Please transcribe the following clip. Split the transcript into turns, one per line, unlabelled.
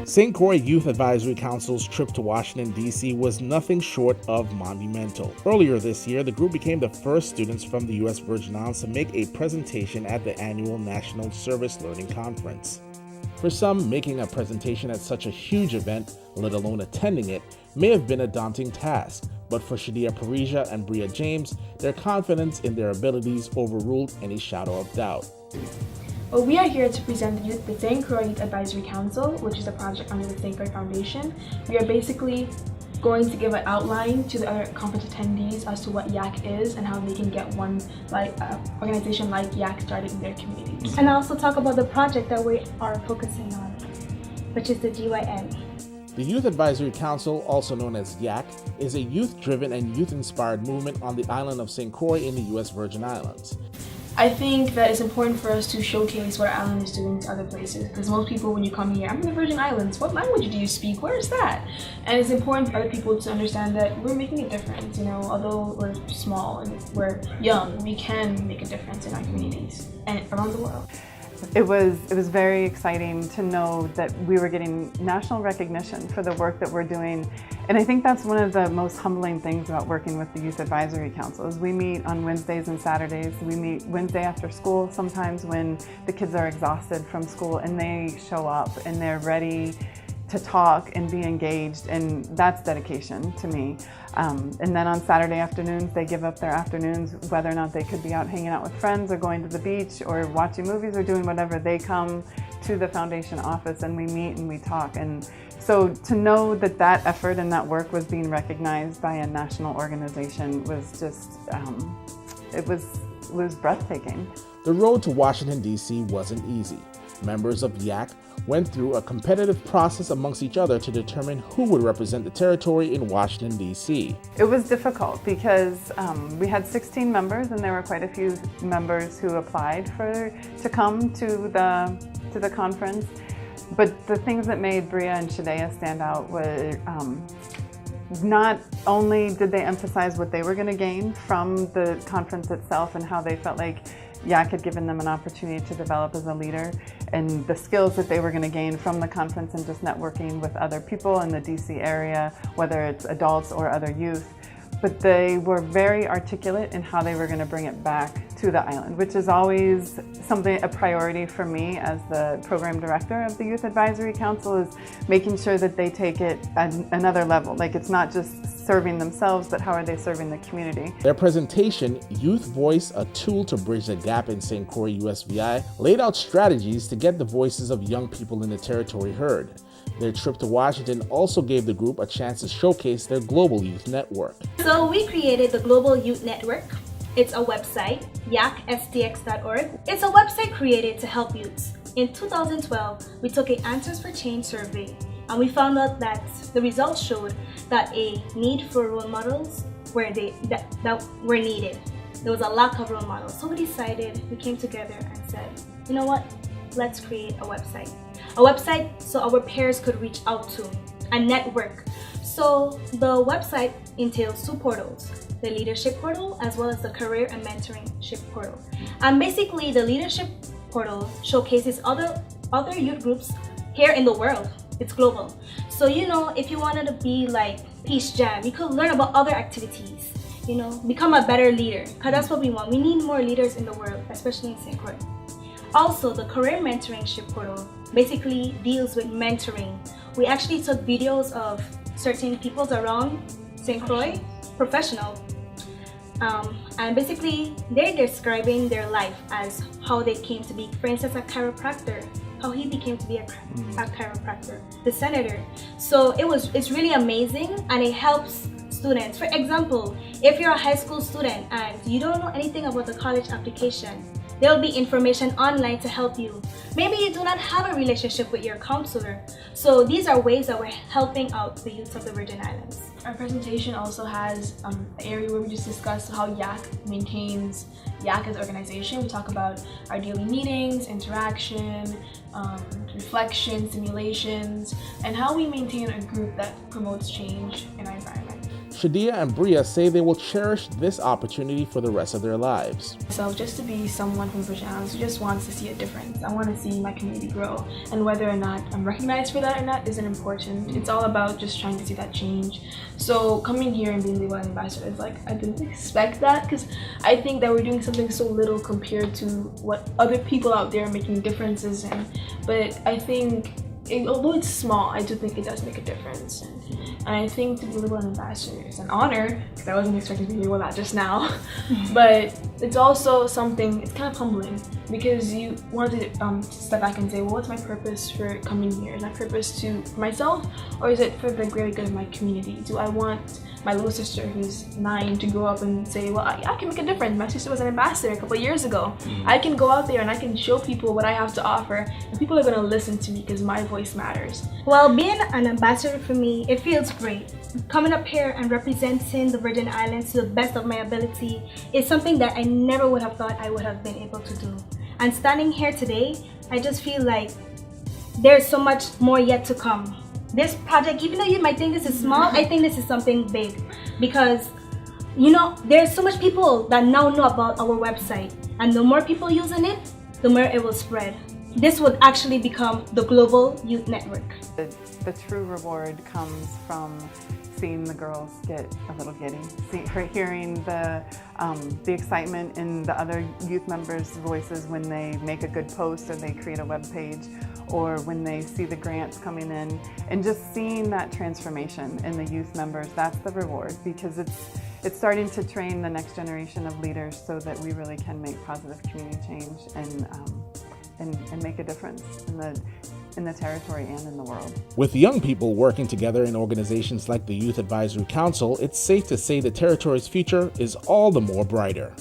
St. Croix Youth Advisory Council's trip to Washington, D.C. was nothing short of monumental. Earlier this year, the group became the first students from the U.S. Virgin Islands to make a presentation at the annual National Service Learning Conference. For some, making a presentation at such a huge event, let alone attending it, may have been a daunting task. But for Shadia Parisia and Bria James, their confidence in their abilities overruled any shadow of doubt.
Well, we are here to present the St. Croix Youth Advisory Council, which is a project under the St. Croix Foundation. We are basically going to give an outline to the other conference attendees as to what YAC is and how they can get one organization like YAC started in their communities.
And also talk about the project that we are focusing on, which is the GYN.
The Youth Advisory Council, also known as YAC, is a youth-driven and youth-inspired movement on the island of St. Croix in the U.S. Virgin Islands.
I think that it's important for us to showcase what our island is doing to other places, because most people, when you come here, I'm in the Virgin Islands, what language do you speak? Where is that? And it's important for other people to understand that we're making a difference. Although we're small and we're young, we can make a difference in our communities and around the world.
It was very exciting to know that we were getting national recognition for the work that we're doing. And I think that's one of the most humbling things about working with the Youth Advisory Council is we meet on Wednesdays and Saturdays. We meet Wednesday after school sometimes when the kids are exhausted from school and they show up and they're ready to talk and be engaged, and that's dedication to me. And then on Saturday afternoons, they give up their afternoons, whether or not they could be out hanging out with friends or going to the beach or watching movies or doing whatever, they come to the foundation office and we meet and we talk. And so to know that that effort and that work was being recognized by a national organization was just, it was breathtaking.
The road to Washington, D.C. wasn't easy. Members of YAC went through a competitive process amongst each other to determine who would represent the territory in Washington, D.C.
It was difficult because we had 16 members and there were quite a few members who applied to come to the conference. But the things that made Bria and Shadia stand out were not only did they emphasize what they were going to gain from the conference itself and how they felt like YAC had given them an opportunity to develop as a leader and the skills that they were going to gain from the conference and just networking with other people in the DC area, whether it's adults or other youth. But they were very articulate in how they were going to bring it back to the island, which is always a priority for me as the program director of the Youth Advisory Council, is making sure that they take it at another level. Like, it's not just serving themselves, but how are they serving the community?
Their presentation, Youth Voice, a tool to bridge the gap in St. Croix USVI, laid out strategies to get the voices of young people in the territory heard. Their trip to Washington also gave the group a chance to showcase their global youth network.
So we created the Global Youth Network. It's a website, STX.org. It's a website created to help youths. In 2012, we took an Answers for Change survey, and we found out that the results showed that a need for role models that were needed. There was a lack of role models. So we came together and said, you know what, let's create a website. A website so our peers could reach out to, a network. So the website entails two portals, the leadership portal as well as the career and mentorship portal. And basically the leadership portal showcases other youth groups here in the world. It's global. So if you wanted to be like Peace Jam, you could learn about other activities, become a better leader, because that's what we want. We need more leaders in the world, especially in St. Croix. Also, the career mentorship portal basically deals with mentoring. We actually took videos of certain people around St. Croix, professional, and basically they're describing their life as how they came to be. For instance, a chiropractor, how he became to be a chiropractor, the senator. So it's really amazing, and it helps students. For example, if you're a high school student and you don't know anything about the college application, there will be information online to help you. Maybe you do not have a relationship with your counselor. So these are ways that we're helping out the youth of the Virgin Islands.
Our presentation also has an area where we just discuss how YAC maintains YAC as an organization. We talk about our daily meetings, interaction, reflection, simulations, and how we maintain a group that promotes change in our environment.
Shadia and Bria say they will cherish this opportunity for the rest of their lives.
So just to be someone from Virgin Islands who just wants to see a difference. I want to see my community grow, and whether or not I'm recognized for that or not isn't important. It's all about just trying to see that change. So coming here and being labeled an ambassador is like, I didn't expect that, because I think that we're doing something so little compared to what other people out there are making differences in. But I think, although it's small, I do think it does make a difference. And I think to be labeled an ambassador is an honor, because I wasn't expecting to be labeled that just now. But it's also something, it's kind of humbling, because you want to step back and say, well, what's my purpose for coming here? Is my purpose for myself, or is it for the greater good of my community? Do I want my little sister who's 9 to grow up and say, well, I can make a difference. My sister was an ambassador a couple of years ago. I can go out there and I can show people what I have to offer, and people are going to listen to me because my voice matters.
Well, being an ambassador for me, it feels great. Coming up here and representing the Virgin Islands to the best of my ability is something that I never would have thought I would have been able to do. And standing here today, I just feel like there's so much more yet to come. This project, even though you might think this is small, I think this is something big, because there's so much people that now know about our website, and the more people using it, the more it will spread. This would actually become the global youth network.
The true reward comes from seeing the girls get a little giddy, hearing the excitement in the other youth members' voices when they make a good post or they create a web page, or when they see the grants coming in, and just seeing that transformation in the youth members. That's the reward, because it's starting to train the next generation of leaders so that we really can make positive community change and make a difference in the territory and in the world.
With young people working together in organizations like the Youth Advisory Council, it's safe to say the territory's future is all the more brighter.